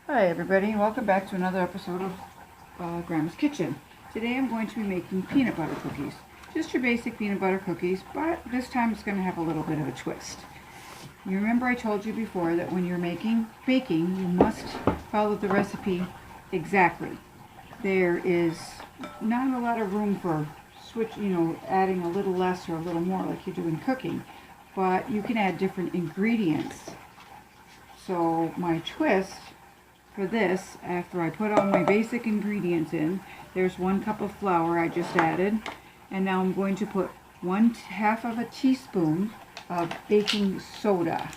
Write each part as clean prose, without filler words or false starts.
Hi everybody, welcome back to another episode of Grandma's Kitchen. Today I'm going to be making peanut butter cookies. Just your basic peanut butter cookies, but this time it's going to have a little bit of a twist. You remember I told you before that when you're baking, you must follow the recipe exactly. There is not a lot of room for adding a little less or a little more like you do in cooking, but you can add different ingredients. So my twist for this, after I put all my basic ingredients in, there's 1 cup of flour I just added, and now I'm going to put 1/2 of a teaspoon of baking soda.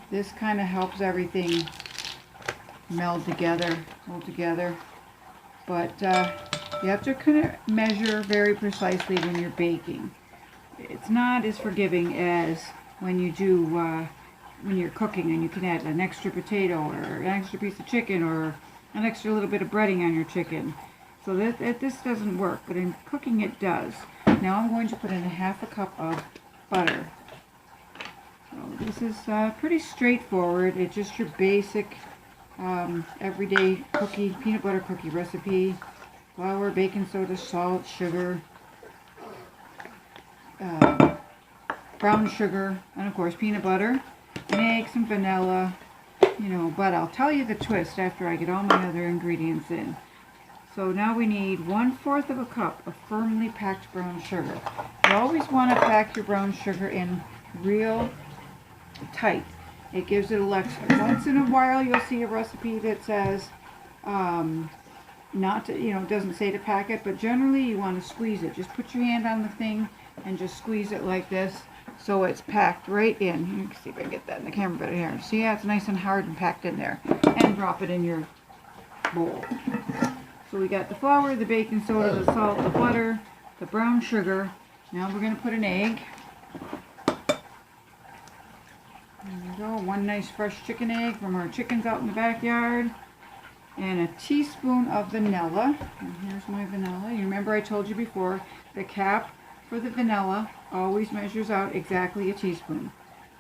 This kind of helps everything meld together, hold together, but you have to kind of measure very precisely when you're baking. It's not as forgiving as when you do when you're cooking and you can add an extra potato or an extra piece of chicken or an extra little bit of breading on your chicken. So this doesn't work, but in cooking it does. Now I'm going to put in 1/2 cup of butter. So this is pretty straightforward. It's just your basic everyday peanut butter cookie recipe. Flour, baking soda, salt, sugar, brown sugar, and of course peanut butter. An egg, some vanilla, but I'll tell you the twist after I get all my other ingredients in. So now we need 1/4 of a cup of firmly packed brown sugar. You always want to pack your brown sugar in real tight. It gives it a lecture. Once in a while you'll see a recipe that says not to, it doesn't say to pack it, but generally you want to squeeze it. Just put your hand on the thing and just squeeze it like this. So it's packed right in. You can see if I can get that in the camera better here. See, yeah, it's nice and hard and packed in there. And drop it in your bowl. So we got the flour, the baking soda, the salt, the butter, the brown sugar. Now we're going to put an egg. There we go. 1 nice fresh chicken egg from our chickens out in the backyard. And a teaspoon of vanilla. And here's my vanilla. You remember I told you before, the cap for the vanilla always measures out exactly a teaspoon.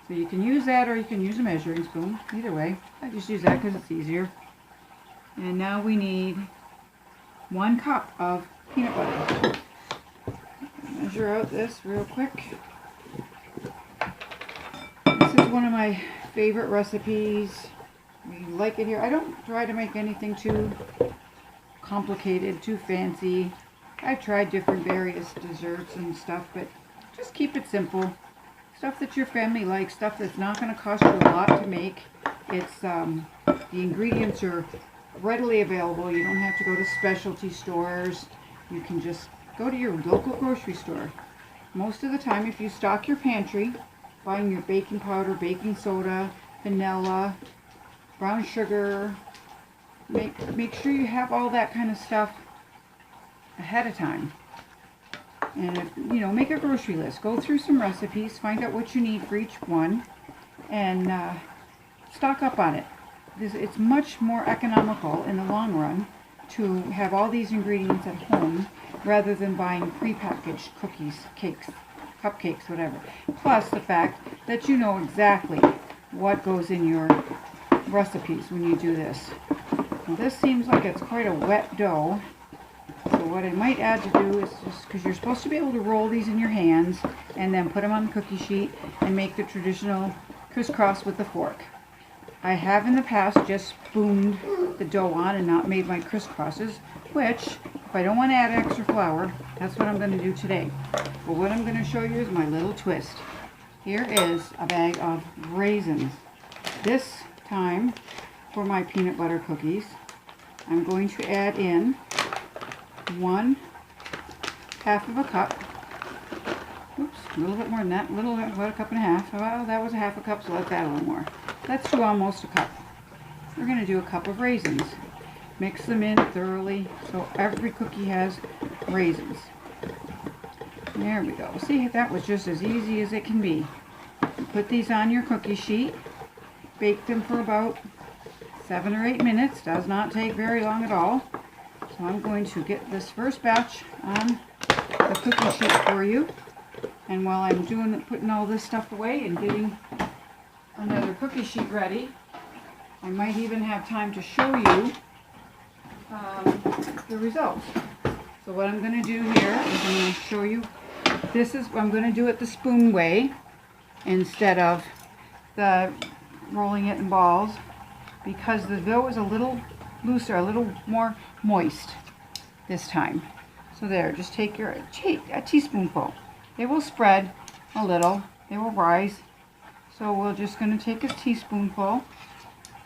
So you can use that or you can use a measuring spoon. Either way, I just use that because it's easier. And now we need 1 cup of peanut butter. Measure out this real quick. This is one of my favorite recipes. We like it here. I don't try to make anything too complicated, too fancy. I've tried different various desserts and stuff, but just keep it simple. Stuff that your family likes, stuff that's not going to cost you a lot to make. It's the ingredients are readily available. You don't have to go to specialty stores. You can just go to your local grocery store. Most of the time, if you stock your pantry, buying your baking powder, baking soda, vanilla, brown sugar, make sure you have all that kind of stuff ahead of time. And make a grocery list. Go through some recipes, find out what you need for each one, and stock up on it. It's much more economical in the long run to have all these ingredients at home rather than buying prepackaged cookies, cakes, cupcakes, whatever. Plus the fact that you know exactly what goes in your recipes when you do this. Now this seems like it's quite a wet dough. So what I might add to do is just, because you're supposed to be able to roll these in your hands and then put them on the cookie sheet and make the traditional crisscross with the fork. I have in the past just spooned the dough on and not made my crisscrosses, which, if I don't want to add extra flour, that's what I'm going to do today. But what I'm going to show you is my little twist. Here is a bag of raisins. This time, for my peanut butter cookies, I'm going to add in 1/2 of a cup. Oops, a little bit more than that. About a cup and a half. Well, that was 1/2 a cup, so let's add a little more. Let's do almost a cup. We're going to do a cup of raisins. Mix them in thoroughly so every cookie has raisins. There we go. See, that was just as easy as it can be. Put these on your cookie sheet. Bake them for about 7 or 8 minutes. Does not take very long at all. So I'm going to get this first batch on the cookie sheet for you. And while I'm putting all this stuff away and getting another cookie sheet ready, I might even have time to show you the results. So what I'm going to do here is I'm going to show you, this is, I'm going to do it the spoon way instead of the rolling it in balls, because the dough is a little looser, a little more moist this time. So there, just take a teaspoonful. They will spread a little, they will rise. So we're just going to take a teaspoonful,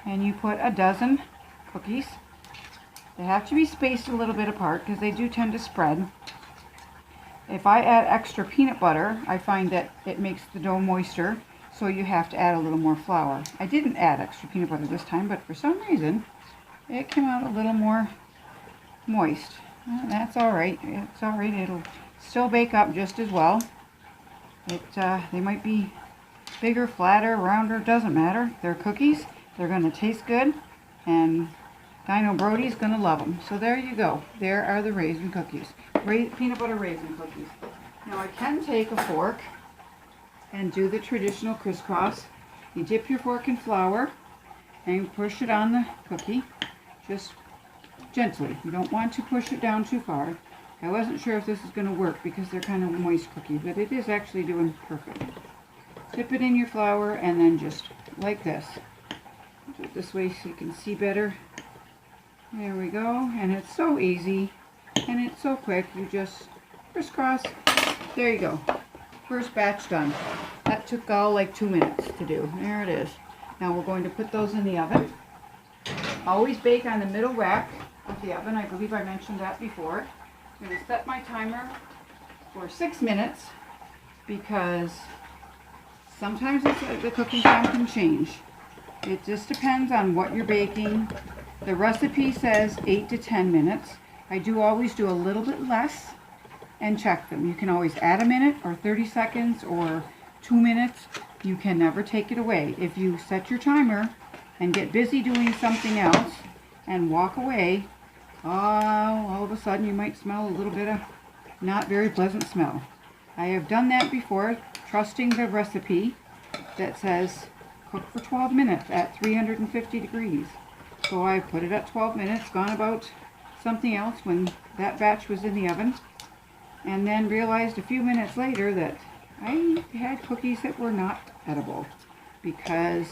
and you put a dozen cookies. They have to be spaced a little bit apart because they do tend to spread. If I add extra peanut butter, I find that it makes the dough moister, so you have to add a little more flour. I didn't add extra peanut butter this time, but for some reason it came out a little more moist. Well, that's alright. It's alright. It'll still bake up just as well. They might be bigger, flatter, rounder, doesn't matter. They're cookies. They're going to taste good, and Dino Brody's going to love them. So there you go. There are the raisin cookies. Peanut butter raisin cookies. Now I can take a fork and do the traditional crisscross. You dip your fork in flour and push it on the cookie, just gently. You don't want to push it down too far. I wasn't sure if this is going to work because they're kind of a moist cookie, but it is actually doing perfect. Dip it in your flour and then just like this. Do it this way so you can see better. There we go. And it's so easy and it's so quick. You just crisscross. There you go. First batch done. That took all like 2 minutes to do. There it is. Now we're going to put those in the oven. Always bake on the middle rack of the oven. I believe I mentioned that before. I'm going to set my timer for 6 minutes because sometimes the cooking time can change. It just depends on what you're baking. The recipe says 8 to 10 minutes. I do always do a little bit less and check them. You can always add a minute or 30 seconds or 2 minutes. You can never take it away. If you set your timer and get busy doing something else and walk away, all of a sudden you might smell a little bit of not very pleasant smell. I have done that before, trusting the recipe that says cook for 12 minutes at 350 degrees. So I put it at 12 minutes, gone about something else when that batch was in the oven, and then realized a few minutes later that I had cookies that were not edible because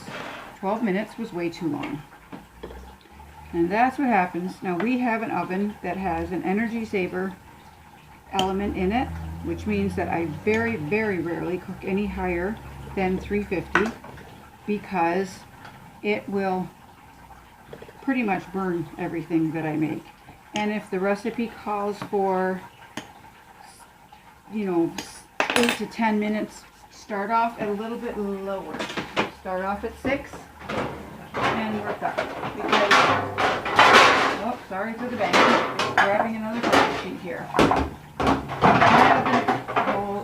12 minutes was way too long. And that's what happens. Now we have an oven that has an energy saver element in it, which means that I very, very rarely cook any higher than 350 because it will pretty much burn everything that I make. And if the recipe calls for, 8 to 10 minutes, start off at a little bit lower. Start off at 6 and work up. Because, oh, sorry for the bang. Grabbing another cookie sheet here.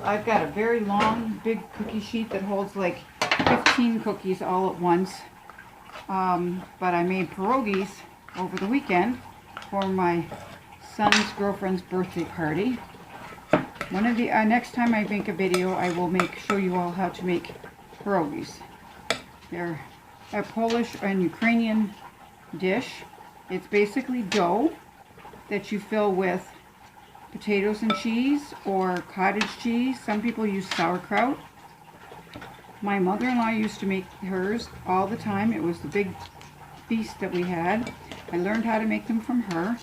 I've got a very long, big cookie sheet that holds like 15 cookies all at once. But I made pierogies over the weekend for my son's girlfriend's birthday party. One of the next time I make a video, I will show you all how to make pierogies. They're a Polish and Ukrainian dish. It's basically dough that you fill with potatoes and cheese or cottage cheese. Some people use sauerkraut. My mother-in-law used to make hers all the time. It was the big feast that we had. I learned how to make them from her.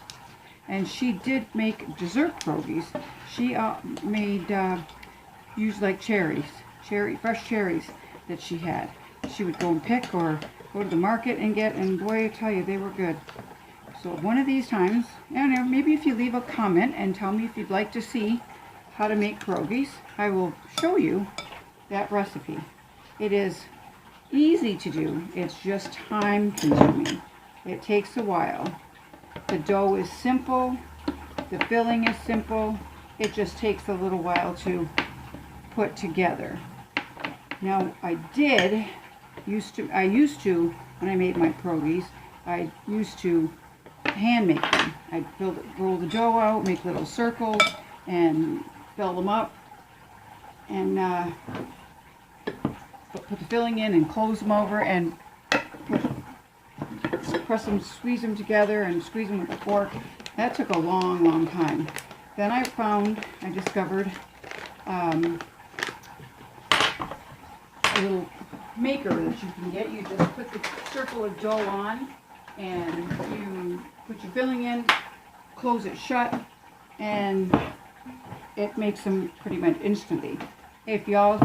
And she did make dessert pierogies. She used like fresh cherries that she had. She would go and pick or go to the market and get, and boy, I tell you, they were good. So one of these times, maybe if you leave a comment and tell me if you'd like to see how to make pierogies, I will show you that recipe. It is easy to do. It's just time consuming. It takes a while. The dough is simple. The filling is simple. It just takes a little while to put together. Now I used to when I made my pierogies, I used to hand make them. I'd roll the dough out, make little circles, and fill them up, and put the filling in and close them over and press them, squeeze them together and squeeze them with a fork. That took a long, long time. Then I discovered a little maker that you can get. You just put the circle of dough on and you put your filling in, close it shut, and it makes them pretty much instantly. If y'all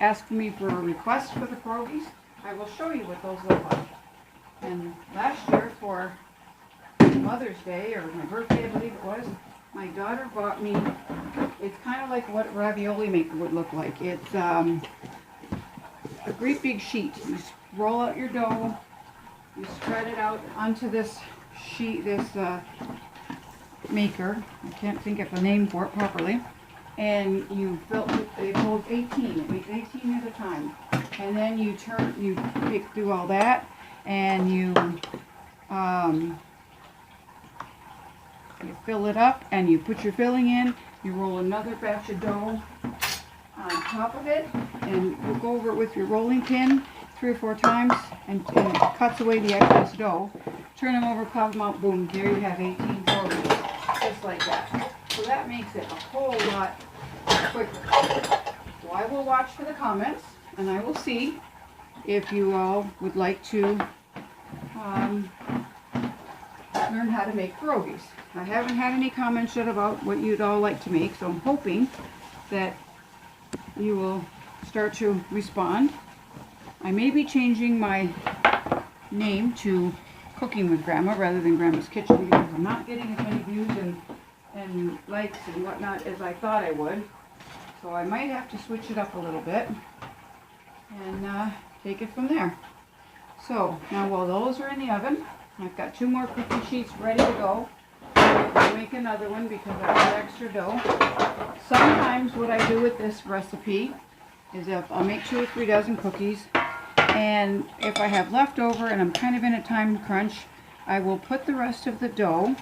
ask me for a request for the pierogies, I will show you what those look like. And last year for Mother's Day, or my birthday I believe it was, my daughter bought me, it's kind of like what a ravioli maker would look like. It's a great big sheet. You roll out your dough, you spread it out onto this sheet, this maker. I can't think of a name for it properly. And you fill it holds 18. It makes 18 at a time. And then you do all that, and you fill it up, and you put your filling in. You roll another batch of dough on top of it, and we'll go over it with your rolling pin 3 or 4 times, and it cuts away the excess dough. Turn them over, pop them out, boom, there you have 18 pierogies, just like that. So that makes it a whole lot quicker. So I will watch for the comments, and I will see if you all would like to learn how to make pierogies. I haven't had any comments yet about what you'd all like to make, so I'm hoping that you will start to respond. I may be changing my name to Cooking with Grandma rather than Grandma's Kitchen, because I'm not getting as many views and likes and whatnot as I thought I would. So I might have to switch it up a little bit and take it from there. So now while those are in the oven, I've got 2 more cookie sheets ready to go. I'll make another one because I've got extra dough. Sometimes what I do with this recipe is if I'll make 2 or 3 dozen cookies, and if I have leftover and I'm kind of in a time crunch, I will put the rest of the dough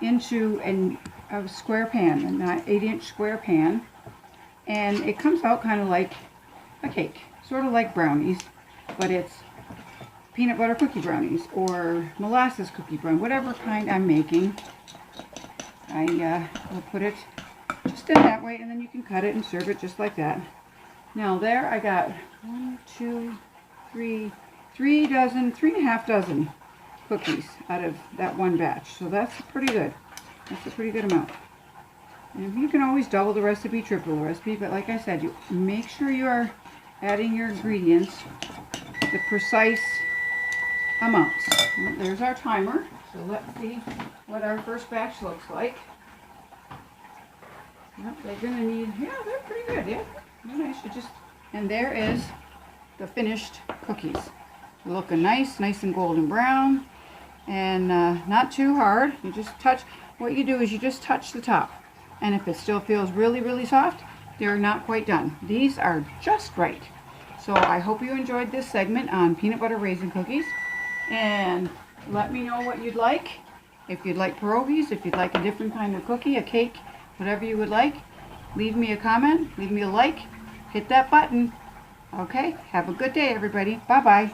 into a square pan, an 8-inch square pan, and it comes out kind of like a cake, sort of like brownies, but it's peanut butter cookie brownies or molasses cookie brownies, whatever kind I'm making. I will put it just in that way, and then you can cut it and serve it just like that. Now there I got 3 and a half dozen cookies out of that one batch. So that's pretty good. That's a pretty good amount. And you can always double the recipe, triple the recipe, but like I said, you make sure you are adding your ingredients the precise amounts. Well, there's our timer. So let's see what our first batch looks like. Yep, they're gonna need, yeah, they're pretty good, yeah. They're nice. And there is the finished cookies. They're looking nice and golden brown, and not too hard. You just touch, what you do is you just touch the top, and if it still feels really, really soft, they're not quite done. These are just right. So I hope you enjoyed this segment on peanut butter raisin cookies, and let me know what you'd like. If you'd like pierogies, if you'd like a different kind of cookie, a cake, whatever you would like, leave me a comment, leave me a like, hit that button. Okay, have a good day, everybody. Bye-bye.